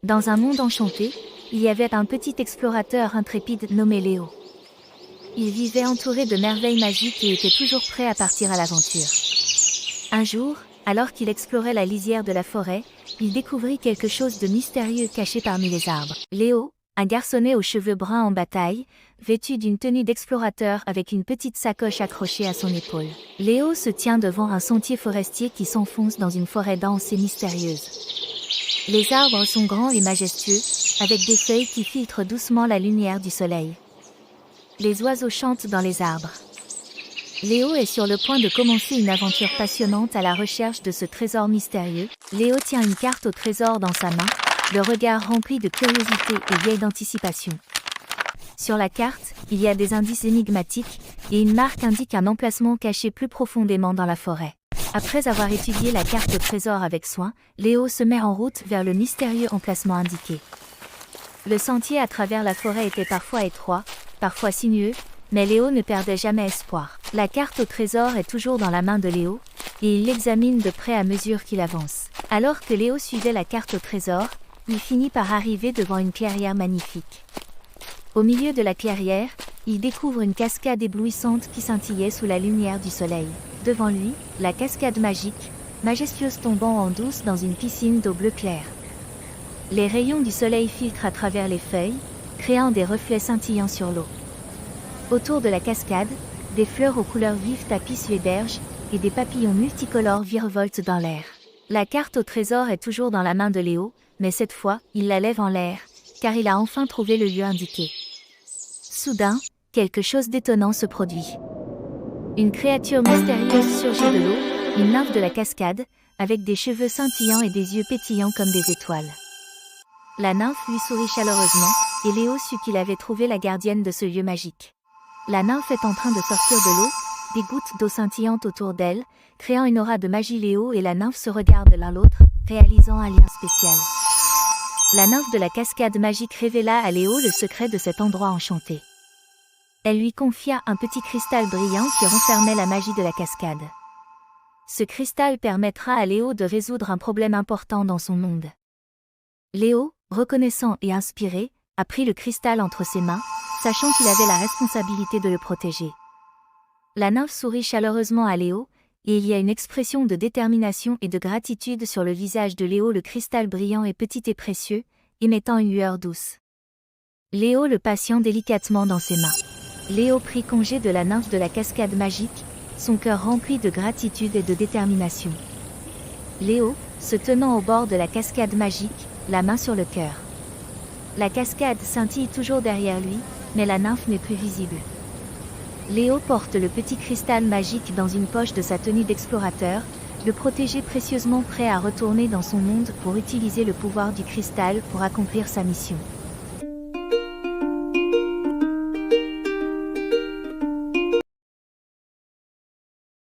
Dans un monde enchanté, il y avait un petit explorateur intrépide nommé Léo. Il vivait entouré de merveilles magiques et était toujours prêt à partir à l'aventure. Un jour, alors qu'il explorait la lisière de la forêt, il découvrit quelque chose de mystérieux caché parmi les arbres. Léo, un garçonnet aux cheveux bruns en bataille, vêtu d'une tenue d'explorateur avec une petite sacoche accrochée à son épaule. Léo se tient devant un sentier forestier qui s'enfonce dans une forêt dense et mystérieuse. Les arbres sont grands et majestueux, avec des feuilles qui filtrent doucement la lumière du soleil. Les oiseaux chantent dans les arbres. Léo est sur le point de commencer une aventure passionnante à la recherche de ce trésor mystérieux. Léo tient une carte au trésor dans sa main, le regard rempli de curiosité et vieille d'anticipation. Sur la carte, il y a des indices énigmatiques, et une marque indique un emplacement caché plus profondément dans la forêt. Après avoir étudié la carte au trésor avec soin, Léo se met en route vers le mystérieux emplacement indiqué. Le sentier à travers la forêt était parfois étroit, parfois sinueux, mais Léo ne perdait jamais espoir. La carte au trésor est toujours dans la main de Léo, et il l'examine de près à mesure qu'il avance. Alors que Léo suivait la carte au trésor, il finit par arriver devant une clairière magnifique. Au milieu de la clairière, il découvre une cascade éblouissante qui scintillait sous la lumière du soleil. Devant lui, la cascade magique, majestueuse tombant en douce dans une piscine d'eau bleu clair. Les rayons du soleil filtrent à travers les feuilles, créant des reflets scintillants sur l'eau. Autour de la cascade, des fleurs aux couleurs vives tapissent les berges, et des papillons multicolores virevoltent dans l'air. La carte au trésor est toujours dans la main de Léo, mais cette fois, il la lève en l'air, car il a enfin trouvé le lieu indiqué. Soudain, quelque chose d'étonnant se produit. Une créature mystérieuse surgit de l'eau, une nymphe de la cascade, avec des cheveux scintillants et des yeux pétillants comme des étoiles. La nymphe lui sourit chaleureusement, et Léo sut qu'il avait trouvé la gardienne de ce lieu magique. La nymphe est en train de sortir de l'eau, des gouttes d'eau scintillantes autour d'elle, créant une aura de magie. Léo et la nymphe se regardent l'un l'autre, réalisant un lien spécial. La nymphe de la cascade magique révéla à Léo le secret de cet endroit enchanté. Elle lui confia un petit cristal brillant qui renfermait la magie de la cascade. Ce cristal permettra à Léo de résoudre un problème important dans son monde. Léo, reconnaissant et inspiré, a pris le cristal entre ses mains, sachant qu'il avait la responsabilité de le protéger. La nymphe sourit chaleureusement à Léo, et il y a une expression de détermination et de gratitude sur le visage de Léo. Le cristal brillant est petit et précieux, émettant une lueur douce. Léo le patient délicatement dans ses mains. Léo prit congé de la nymphe de la cascade magique, son cœur rempli de gratitude et de détermination. Léo, se tenant au bord de la cascade magique, la main sur le cœur. La cascade scintille toujours derrière lui, mais la nymphe n'est plus visible. Léo porte le petit cristal magique dans une poche de sa tenue d'explorateur, le protégé précieusement, prêt à retourner dans son monde pour utiliser le pouvoir du cristal pour accomplir sa mission.